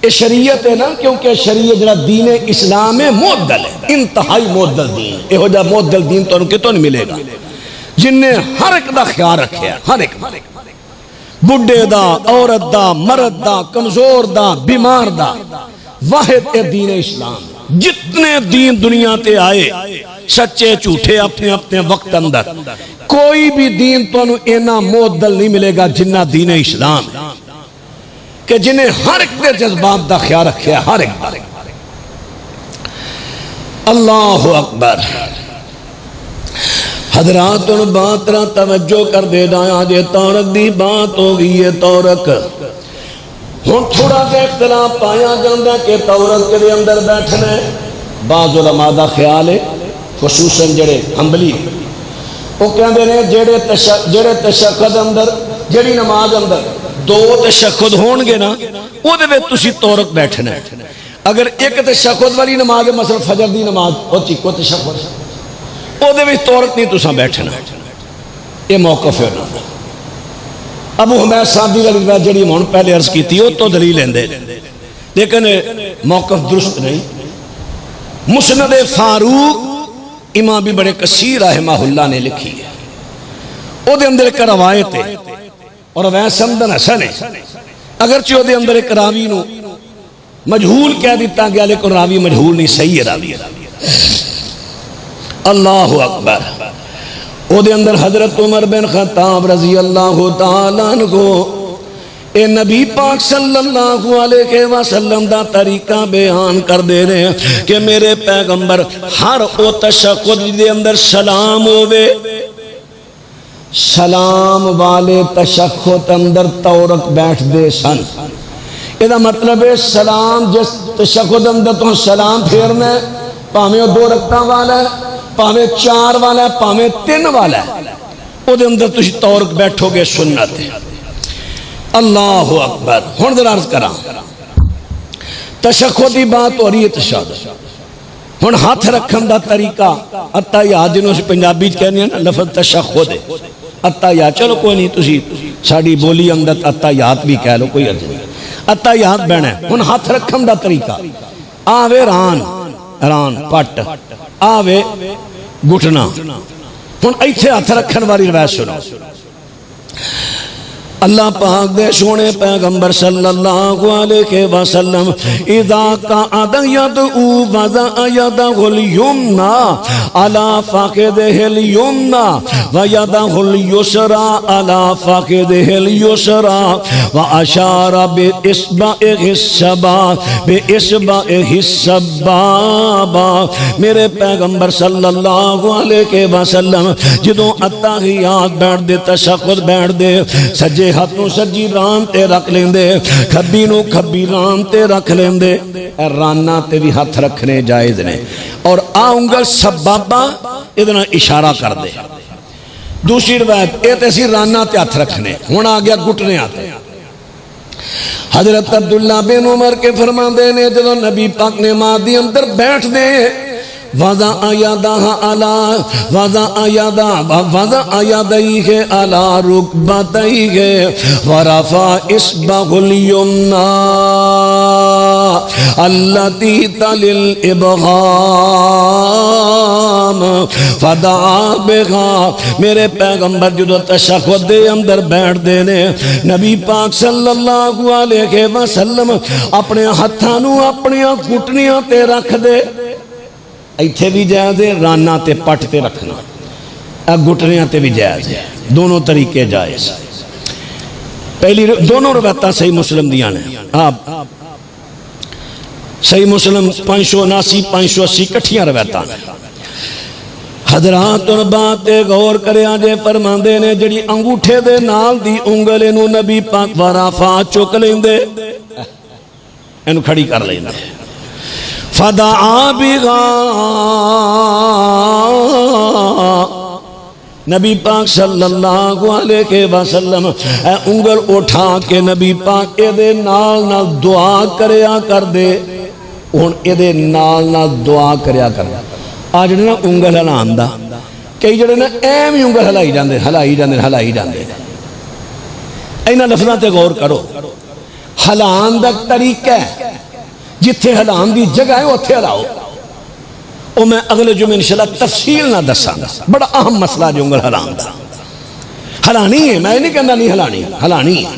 یہ شریعت ہے نا کیونکہ شریعت جڑا دین اسلام ہے معدل ہے انتہائی معدل دین یہ ہو جا معدل دین تو ان کے تو نہیں ملے گا جن نے ہر ایک دا خیال رکھے ہر ایک بڑھے دا عورت دا مرد دا کمزور دا بیمار دا واحد ہے دین اسلام جتنے دین دنیا تے آئے سچے جھوٹے اپنے اپنے وقت اندر کوئی بھی دین تو اینا معدل نہیں ملے گا جنہ دین اسلام ہے کہ جنہیں ہر ایک دے جذبات دا خیال رکھے ہر ایک دا اللہ اکبر حضرات ان بات نہ توجہ کر دے جایا جے تورک دی بات ہو گئی ہے تورک ہن تھوڑا سا اختلاف پایا جاندہ کہ تورک کے اندر بیٹھنا ہے بعض علماء دا خیال ہے خصوصاً جڑے حنبلی وہ کہندے نے جڑے تشہد اندر جڑی نماز اندر دو تشہد ہون گے نا وہ دے وچ تسی تورک بیٹھنا ہے اگر ایک تشہد والی نماز مثلا فجر دی نماز او چیکو تشہد او دے وچ تورک نہیں تساں بیٹھنا یہ موقف ہے ابو حمید صاحبی والی روایت جڑی ہم پہلے عرض کی تھی وہ تو دلیل لیندے لیکن موقف درست نہیں مسند فاروق امام بھی بڑے کثیر رحمہ اللہ نے لکھی ہے او دے اندر ایک روایت ہے اور روایت سمدن حسن ہے اگرچہ او دے اندر ایک راوی نو مجہول کہہ دیتا گیا لیکن راوی مجہول نہیں صحیح ہے راوی اللہ اکبر او دے اندر حضرت عمر بن خطاب رضی اللہ تعالیٰ عنہ اے نبی پاک صلی اللہ علیہ وسلم دا طریقہ بیان کر دے رہے ہیں کہ میرے پیغمبر ہر او تشہد دے اندر سلام ہوئے سلام والے تشہد اندر تورک بیٹھ دے سن یہ مطلب ہے سلام جس تشہد اندر تو سلام پھیرنا ہے پاہمیں وہ 2 رکعتاں والا ہے پاہمیں 4 والا ہے پاہمیں 3 والا ہے وہ دے اندر تجھ تورک بیٹھو گے سنت ہے اللہ اکبر ہون در عرض کرا تشہد دی بات ہو رہی ہے تشہد ہون ہاتھ رکھن دا طریقہ اتحیات جنہوں سے پنجابی کہنے ہیں نا لفظ تشہد ہے اتحیات چلو کوئی نہیں تسی ساڑی بولی اندر اتحیات بھی کہہ لو کوئی عرض نہیں اتحیات بہن ہے ہون ہاتھ رکھن دا طریقہ آوے ران پٹ آوے گھٹنا ہون ایتھے ہاتھ رکھن والی روایت سنو اللہ پاک دے سونے پیغمبر صلی اللہ علیہ وسلم اذا قعد یدعو وضع یدہ الیمنا علی فخذہ الیمنا ویدہ الیسرا علی فخذہ الیسرا واشار باصبعہ السبابہ میرے پیغمبر صلی اللہ علیہ وسلم جدوں اتحیات بیٹھ دے تشہد بیٹھ دے سجے ہاتھوں سجی ران تے رکھ لیں دے کھبی نو کھبی ران تے رکھ لیں دے رانا تے بھی ہاتھ رکھنے جائز نے اور آؤنگل سبابہ ادنا اشارہ کر دے دوسری روایت اے تیسی رانا تے ہاتھ رکھنے ہونا آگیا گھٹنے آتے حضرت عبداللہ بن عمر کے فرمان دینے جدو نبی پاک نے مادی اندر بیٹھ دے وضع یدیہ علی رکبتیہ ورفع اصبعہ الیمنا التی تلی الابہام فدعا بہا میرے پیغمبر جدو تشہد دے اندر بیٹھ دینے نبی پاک صلی اللہ علیہ وسلم اپنے ہتھانوں اپنی گھٹنیاں تے رکھ دے ایتھے بھی جائز ہے رانا تے پٹ تے رکھنا گھٹنیاں تے بھی جائز ہے دونوں طریقے جائز پہلی دونوں روایتاں صحیح مسلم دیاں نے آپ صحیح مسلم 579 580 کٹھیاں روایتاں حضرات اور بات غور کرے آجے فرماندے نے جڑی انگوٹھے دے نال دی انگلے نو نبی پاک ورافا چک لیں دے اینو کھڑی کر لیں دے فدعا بغا نبی پاک صلی اللہ علیہ وسلم اے انگل اٹھا کے نبی پاک اے دے نال دعا کریا کر دے ان اے دے نال دعا کریا کر دے آج جڑے نا انگل ہلان دا کئی جڑے نا ایم ہی انگل ہلائی جاندے اینا لفظاں تے غور کرو ہلان دا طریقہ ہے جتھے ہلان دی جگہ ہے اتھے ہلاؤ اور میں اگلے جمعے انشاءاللہ تفصیل نہ دساں بڑا اہم مسئلہ جو انگل ہلان دا ہلانی ہے میں نہیں کہنا نہیں ہلانی ہے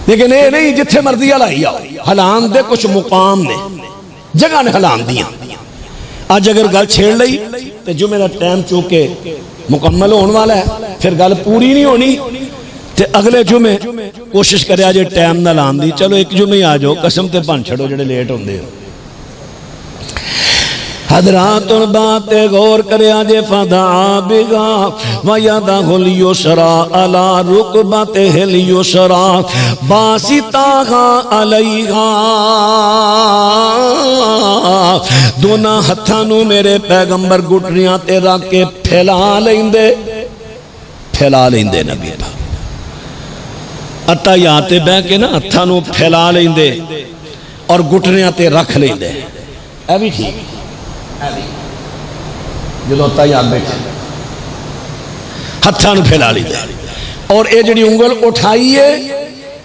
لیکن یہ نہیں جتھے مرضی ہلائی آؤ ہلان دے کچھ مقام نے جگہ نے ہلان دیاں آج اگر گل چھیڑ لئی تو جمعے دا ٹائم چونکہ مکمل ہونے والا ہے پھر گل پوری نہیں ہونی تے اگلے جمعے کوشش کرے آجے ٹائم نہ لان دی چلو ایک جمعے آ جاؤ قسم تے پان چھڑو جڑے لیٹ ہوندے حضرات اور بات غور کرے آجے فدعا بگا ویدہ الیسرا علی رکبتہ الیسرا باسطاہا علیہا دونہ ہتھانوں میرے پیغمبر گھٹنیاں تے رکھ کے پھیلا لیندے نبی پاک اتحیات بہ کے نا ہتھانوں پھیلا لیندے اور گھٹنیاں تے رکھ لیندے اے بھی ٹھیک جدو اتحیات بیٹھے ہتھانوں پھیلا لیندے اور اے جڑی انگل اٹھائیے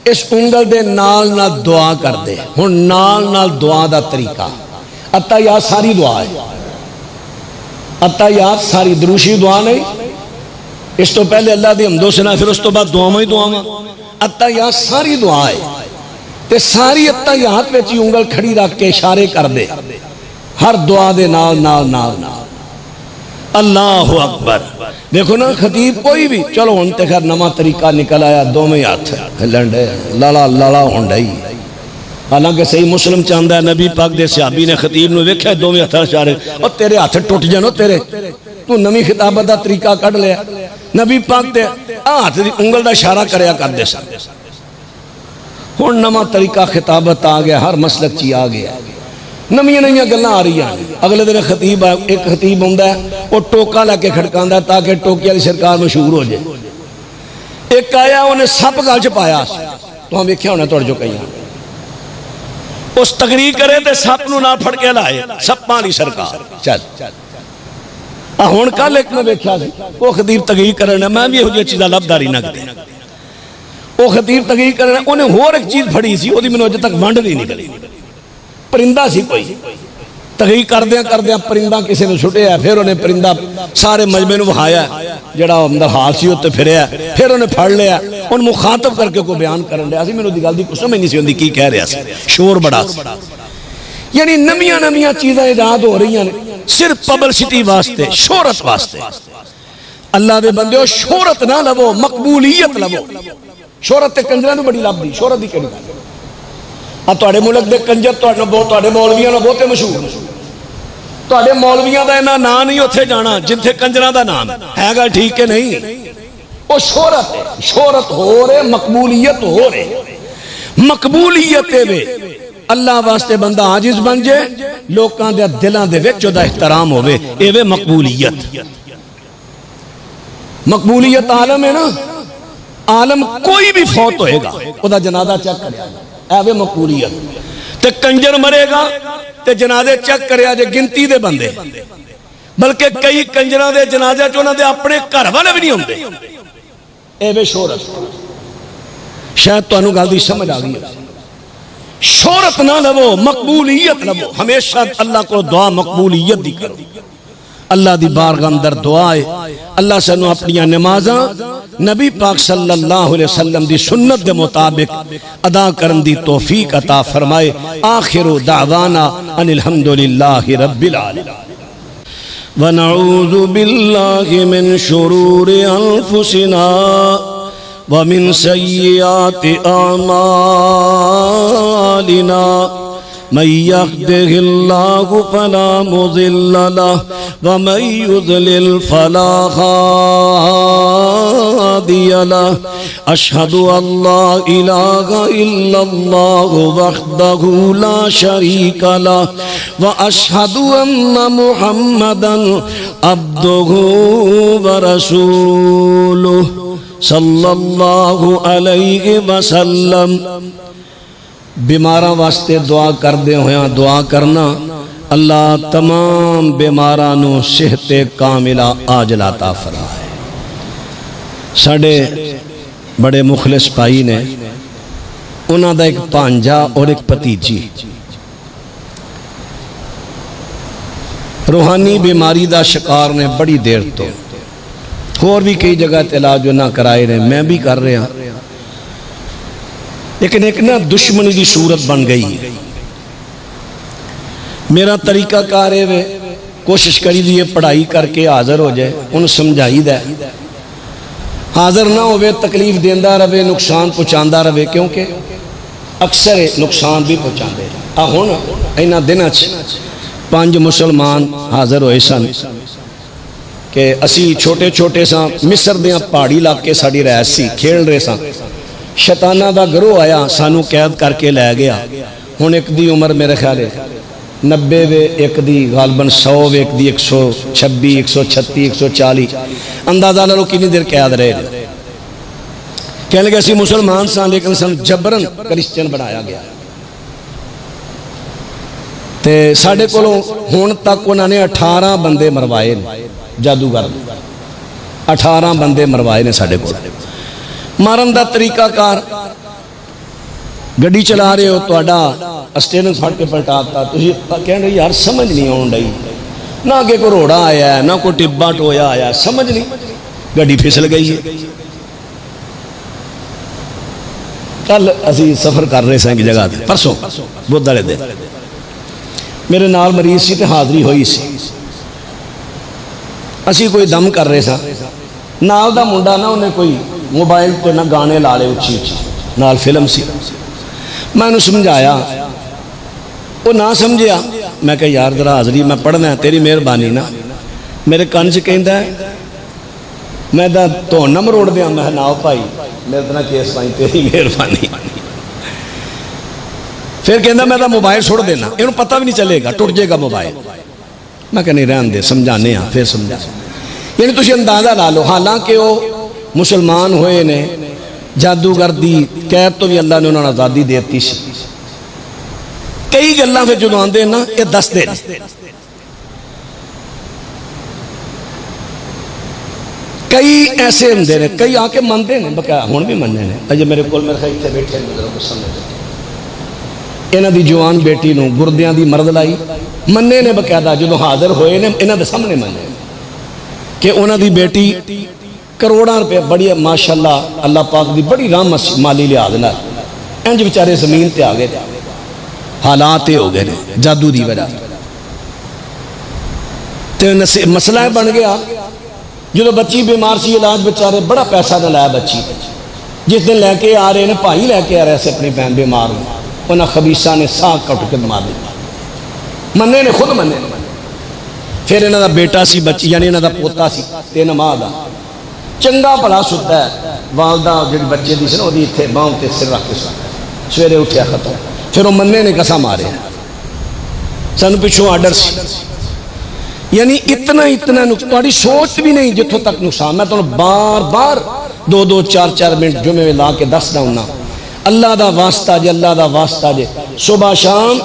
اس انگل دے نال نال دعا کر دے ہن نال دعا دا طریقہ اتحیات ساری دعا ہے اتحیات ساری دروشی دعا نہیں اس تو پہلے اللہ دی حمد و ثنا پھر اس تو بعد دعا میں دعا اتحیات ساری دعا ہے تے ساری اتحیات وچ انگل کھڑی رکھ کے اشارے کر دے ہر دعا دے نال اللہ اکبر دیکھو نا خطیب کوئی بھی چلو ہنتے خیر نما طریقہ نکل آیا دو میں ہاتھ لنڈے لالا ہونڈائی حالانکہ صحیح مسلم چاندہ ہے نبی پاک دے صحابی نے خطیب نو ویکھا دو میں ہاتھ اشارے اور تیرے ہاتھ ٹوٹ جانو تیرے تو نمی خطابت دا طریقہ کڑ لیا نبی پاک دے ہاتھ انگل دا اشارہ کریا کر دے سا ہون نما طریقہ خطابت آ گیا ہر مسلک چی آ گیا نمیاں گلنا آ رہی ہیں اگلے دن خطیب ایک خطیب ہوندہ ہے وہ ٹوکا لے کے کھڑکاندہ ہے تاکہ ٹوکی علی سرکار مشہور ہو جائے ایک آیا انہیں سپ گل چپایا تو ہم ایک کیا ہونا توڑ جو کہیں اس تقریر کرے تے سپ نو نہ پھڑ کے لائے سپ پانی سرکار چل ہون کل ایک میں بیکھیا سی وہ خطیب تقریر کرنے میں بھی ہو جائے چیزہ لبداری نہ کرے وہ خطیب تقریر کرنے انہیں اور ایک چیز پھڑی سی وہ دی میں نے تک وانڈ نہیں نکلی پرندہ سی کوئی تقریر کردیاں پرندہ کسی نے چھٹے ہے پھر انہیں پرندہ سارے مجمع نو بخایا ہے جڑا اندر ہاتھ سی ہوتے پھرے ہے پھر انہیں پھڑ لیا ان مخاطب کر کے کو بیان کرن لیا سی میں نے دی گل دی کچھ سمجھ نہیں سی ہوندی کی کہہ رہا سی شور بڑا سی یعنی نمیاں چیزیں ایجاد ہو رہی ہیں صرف پبلسٹی واسطے شہرت واسطے اللہ دے بندے ہو شہرت نہ لبو مقبولیت لبو شہرت تے کنجرہ نو بڑی لب دی شہرت دی کہڑی توڑے ملک دے کنجر توڑے مولویاں بہتے مشہور توڑے مولویاں دا اینا نام نہیں ہوتے جانا جنتے کنجرہ دا نام ہے گا ٹھیک ہے نہیں وہ شہرت ہے شہرت ہو رہے مقبولیت ہو رہے مقبولیت ہے اللہ واسطے بندہ عاجز بن جائے لوکاں دے دلان دے وچ دا احترام ہوئے اے مقبولیت مقبولیت عالم ہے نا عالم کوئی بھی فوت ہوئے گا وہ دا جنازہ چیک کرے گا اے مقبولیت تے کنجر مرے گا تے جنازے چیک کرے آجے گنتی دے بندے بلکہ کئی کنجرہ دے جنازے چونا دے اپنے گھر والے بھی نہیں ہوندے اے شہرت شاید تو انہوں گال دی سمجھ آگئی ہے شہرت نہ لبو مقبولیت لبو ہمیشہ اللہ کو دعا مقبولیت دی کرو اللہ دی بارگاہ اندر دعائے اللہ سنو اپنی نمازاں نبی پاک صلی اللہ علیہ وسلم دی سنت دے مطابق ادا کرن دی توفیق عطا فرمائے آخر دعوانا ان الحمدللہ رب العالمین ونعوذ باللہ من شرور انفسنا ومن سیئات اعمالنا من يهده الله فلا مضل له ومن يضلل فلا هادي له أشهد أن لا إله إلا الله وحده لا شريك له وأشهد أن محمدا عبده ورسوله صلی اللہ علیہ وسلم بیماراں واسطے دعا کر دے ہویاں دعا کرنا اللہ تمام بیمارانوں صحت کاملہ عاجلہ عطا فرمائے ساڑھے بڑے مخلص بھائی نے انہاں دا ایک پانجا اور ایک پتیجی روحانی بیماری دا شکار نے بڑی دیر تو اور بھی کئی جگہ علاج نہ کرائے رہے میں بھی کر رہا لیکن ایک نہ دشمنی دی صورت بن گئی میرا طریقہ کار ہے کوشش کری دیئے پڑھائی کر کے حاضر ہو جائے ان سمجھائی دے حاضر نہ ہوئے تکلیف دیندہ رہے نقصان پہنچاندہ رہے کیونکہ اکثر نقصان بھی پہنچاندے ہونا اینا دن 5 مسلمان حاضر ہوئے سن کہ اسی چھوٹے چھوٹے ساں مصر دیاں پہاڑی علاقے ساڑی رہائش سی کھیل رہے ساں شیطانہ دا گروہ آیا سانو قید کر کے لے گیا ہن ایک دی عمر میرے خیال ہے 90 وے ایک دی غالباً 100 وے ایک دی 126 136 140 اندازہ لو کتنی دیر قید رہے کہنے لگے اسی مسلمان ساں لیکن سن جبرن کرسچن بنایا گیا تے ساڑھے کولوں ہون تک انہوں نے 18 بندے مروائے جادوگر 18 بندے مروائے نے ساڑھے کولوں مارن دا طریقہ کار گڑی چلا رہے ہو تو اڈا اسٹیرنگ پھٹ کے پلٹاتا تو کہنے رہی یار سمجھ نہیں آن رہی نہ کہ کوئی روڑا آیا ہے نہ کوئی ٹبا ٹویا آیا ہے سمجھ نہیں گڑی پھسل گئی ہے کل اسی سفر کر رہے ہیں کی جگہ دے پرسوں بدھ والے دن میرے نال مریض سی تے حاضری ہوئی سی اسی کوئی دم کر رہے سا نال دا منڈا نہ انہیں کوئی موبائل تے نہ گانے لالے اچھی اچھی نال فلم سی میں انہوں سمجھایا وہ نہ سمجھیا میں کہا یار ذرا حاضری میں پڑھنا ہے تیری مہربانی نا میرے کان سے کہندا ہے میں دا تو نہ مروڑ دیا میں ناؤ پائی میرے اتنا کیس پائی تیری مہربانی پھر کہندا میں دا موبائل چھوڑ دینا انہوں پتہ بھی نہیں چلے گا ٹوٹ جائے گا موبائل میں کہا نہیں رہن دے سمجھانے ہاں پھر سمجھا یعنی تجھے اندازہ لا لو حالانکہ وہ مسلمان ہوئے نے جادوگر دی قید تو بھی اللہ نے انہوں نے آزادی دیتی سی کئی گلاں پھر جدو آندے نا یہ دس دے کئی ایسے ہندے نے کئی آ کے مندے نے بقایا ہون بھی مننے نے اجے میرے کول میرے خیال سے بیٹھے بزرگ سمجھ انہاں دی جوان بیٹی نو گردیاں دی مرد لائی مننے نے بقاعدہ جدو حاضر ہوئے نے انہاں دے سامنے مننے کہ انہاں دی بیٹی کروڑاں روپے بڑی ماشاءاللہ اللہ پاک دی بڑی رحم مالی لحاظ نال انج بیچارے زمین تے آ گئے حالات ہو گئے جادو دی وجہ تے مسئلہ بن گیا جدو بچی بیمار سی علاج بیچارے بڑا پیسہ نہ لایا بچی جس دن لے کے آ رہے ہیں بھائی لے کے آ رہے سے اپنی بہن بیمار ہوں انہاں خبیثہ نے ساہ کٹ کے مار دیتا مننے نے خود مننے پھر انہاں دا بیٹا سی بچی یعنی انہاں دا پوتا سی 3 ماہ دا چنگا بھلا ستا ہے والدہ جڑی بچے دی سی نا دی تھے باؤں تے سر رکھ کے سویرے اٹھیا ختم پھر وہ مننے نے کسا مارے سانو پچھوں آرڈر سی یعنی اتنا تمہاری سوچ بھی نہیں جتوں تک نقصان میں تو بار بار 2-2 4-4 منٹ جمعے میں لا کے دسنا ہونا اللہ دا واسطہ جے اللہ دا واسطہ جے صبح شام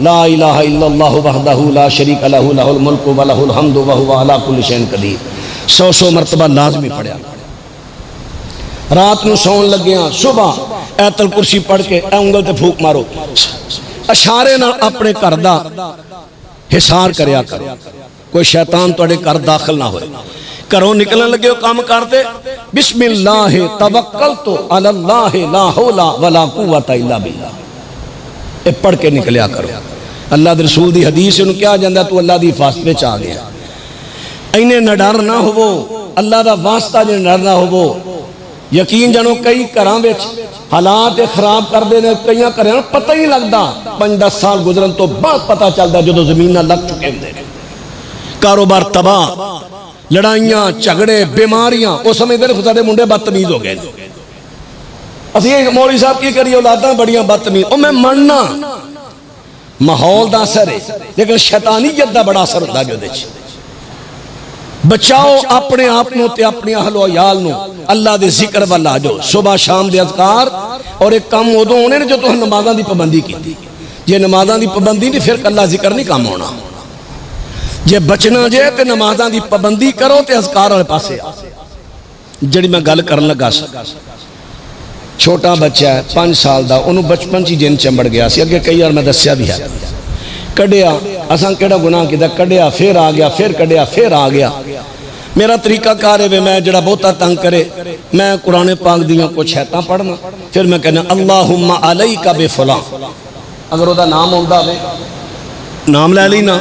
لا الہ الا اللہ وحدہ لا شریک لہ لہ الملک و لہ الحمد وہو علی کل شیء قدیر 100 مرتبہ لازمی پڑھیا رات نو سون لگیاں صبح ایت الکرسی پڑھ کے انگل تے پھوک مارو اشارے نہ اپنے گھر دا حصار کریا کرو کوئی شیطان توڑے گھر داخل نہ ہوئے کرو نکلنے لگے ہو کام کرتے بسم اللہ توکلت علی اللہ لا حول ولا قوت الا باللہ اے پڑھ کے نکلیا کرو اللہ دے رسول دی حدیث انہوں کیا جاندہ تو اللہ دی حفاظت پہ چاہ گیا انہیں نہ ڈر نہ ہو اللہ دا واسطہ جنہیں ڈر نہ ہو یقین جانو کئی گھراں وچ حالات خراب کر دے کئیاں کرے پتہ ہی لگدا 5-10 سال گزرن تو بعد پتہ چلدا جدو زمین نہ لگ چکے ہوندے کاروبار تباہ لڑائیاں جھگڑے بیماریاں وہ سمجھتے ہیں خدا دے منڈے بدتمیز ہو گئے اسی مولوی صاحب کی کری اولاداں بڑیاں بدتمیز او میں مننا ماحول دا اثر ہے لیکن شیطانیت دا بڑا اثر ہوتا جو دے بچاؤ اپنے آپ نو تے اپنی اہل و عیال نو اللہ دے ذکر والا جو صبح شام دے اذکار اور ایک کام ادو ہونے نے جو تو نمازاں دی پابندی کی جے نمازاں دی پابندی نہیں پھر اللہ ذکر نہیں کام ہونا جے بچنا جے تے نمازاں دی پابندی کرو تے اذکار والے پاسے جڑی میں گل کرن لگا چھوٹا بچہ ہے 5 سال دا انہوں بچپن چی جن چمبڑ گیا سی اگے کئی اور میں دسیا بھی ہے کڈیا اساں کیڑا گناہ کیتا کڈیا پھر آ گیا پھر کڈیا پھر آ گیا میرا طریقہ کار ہے میں جڑا بہتا تنگ کرے میں قرآن پاک دیاں کچھ شیطاں پڑھنا پھر میں کہنا اللہم علیکا بفلان اگر وہ دا نام ہوندا ہے نام لے لینا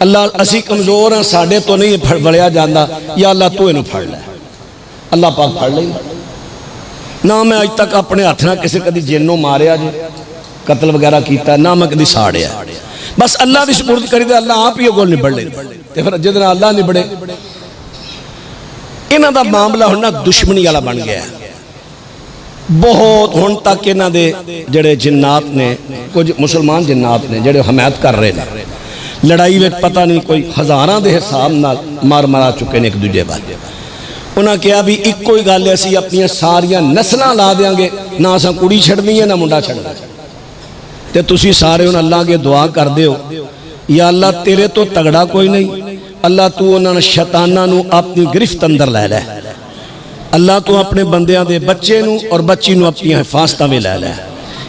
اللہ اسی کمزور ہیں ساڑھے تو نہیں بڑھیا جاندہ یا اللہ تو انہوں پڑھ لے اللہ پاک پڑھ لیں نہ میں آج تک اپنے ہاتھ نہ کسی کدی جنوں ماریا جی قتل وغیرہ کیتا ہے نہ میں کدی ساڑیا بس اللہ دی سپرد کری دے اللہ آپ ہی گول نبڑ لے تے پھر جدنا اللہ نبڑے انہاں دا معاملہ ہونا دشمنی والا بن گیا ہے بہت ہن تک انہاں دے جڑے جنات نے کچھ مسلمان جنات نے جڑے حمایت کر رہے ہیں لڑائی وچ پتہ نہیں کوئی ہزاراں دے حساب نال مار مرا چکے نے ایک دوجے بعد انہاں کہا بھی ایک کوئی گل ایسی اپنی ساریاں نسلاں لا دیاں گے نہ اساں کڑی چھڑنی ہے نہ منڈا چھڑنا تے تسی سارے ان اللہ کے دعا کر دیو یا اللہ تیرے تو تگڑا کوئی نہیں اللہ تو انہاں شیطاناں نو اپنی گرفت اندر لے لے اللہ تو اپنے بندیاں دے بچے نو اور بچی نو اپنی حفاظتہ میں لے لے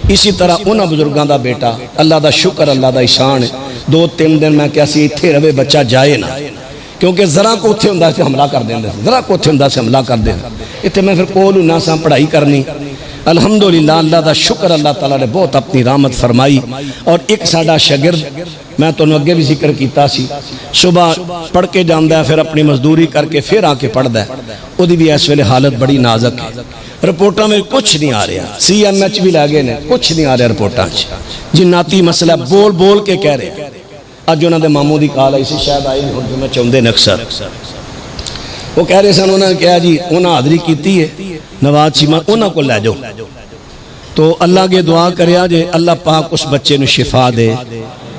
اسی طرح انہاں بزرگاں دا بیٹا اللہ دا شکر اللہ دا احسان ہے 2-3 دن میں کیسی اتھے روے بچہ جائے نہ کیونکہ ذرا کو اتھے ہندہ سے حملہ کر دیں ذرا کو اتھے ہندہ سے حملہ کر دیں اتھے میں پھر کولو ناساں پڑھائی کرنی الحمدللہ اللہ دا شکر اللہ تعالیٰ نے بہت اپنی رحمت فرمائی اور ایک ساڑا شاگرد میں تو اگے بھی ذکر کیتا سی صبح پڑھ کے جاندہ ہے پھر اپنی مزدوری کر کے پھر آ کے پڑھ دے وہ دی بھی اس ویلے حالت بڑی نازک ہے رپورٹاں میں کچھ نہیں آ رہا سی ایم ایچ بھی لگے نے کچھ نہیں آ رہا رپورٹاں جناتی مسئلہ بول بول کے کہہ رہے اج انہوں نے ماموں دی کال آئی سی شاید آئی نہیں جو میں چاہندے نکسر وہ کہہ رہے سن انہوں نے کہا جی انہوں حاضری کیتی ہے نواز چیمہ انہوں کو لے جو تو اللہ کے دعا کریا جے اللہ پاک اس بچے نو شفا دے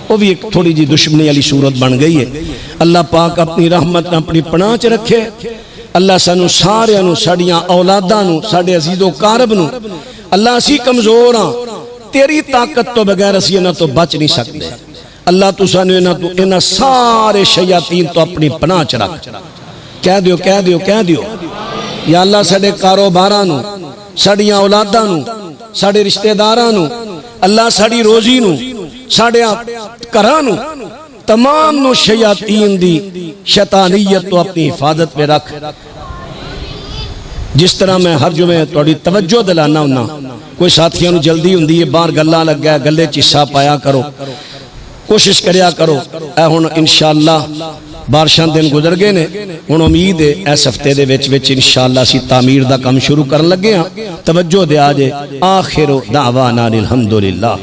وہ بھی ایک تھوڑی جی دشمنی علی صورت بن گئی ہے اللہ پاک اپنی رحمت نہ اپنی پناہ چ رکھے اللہ سانو سارے نو ساڑیاں اولاداں نو ساڑے عزیز و قارب نو اللہ اسی کمزور ہاں تیری طاقت تو بغیر اسی انہاں تو بچ نہیں سکتے اللہ تو سانو انہاں سارے شیاطین تو اپنی پناہ چ رکھ کہہ دیو یا اللہ ساڑے کاروباراں نو ساڑیاں اولاداں نو ساڑے رشتہ داراں نو اللہ ساڑی روزی نو ساڑے گھراں نو تمام نو شیاطین دی شیطانیت تو اپنی حفاظت میں رکھ جس طرح میں ہر جمعہ توڑی توجہ دلانا ہونا کوئی ساتھیاں نو جلدی ہوندی ہے باہر گلاں لگ گیا گلے چیسا پایا کرو کوشش کریا کرو اے ہن انشاءاللہ بارشاں دن گزر گئے نے ہن امید ہے اس ہفتے دے وچ انشاءاللہ اسی تعمیر دا کم شروع کرن لگے ہاں توجہ دے آجے آخر دعوانا الحمدللہ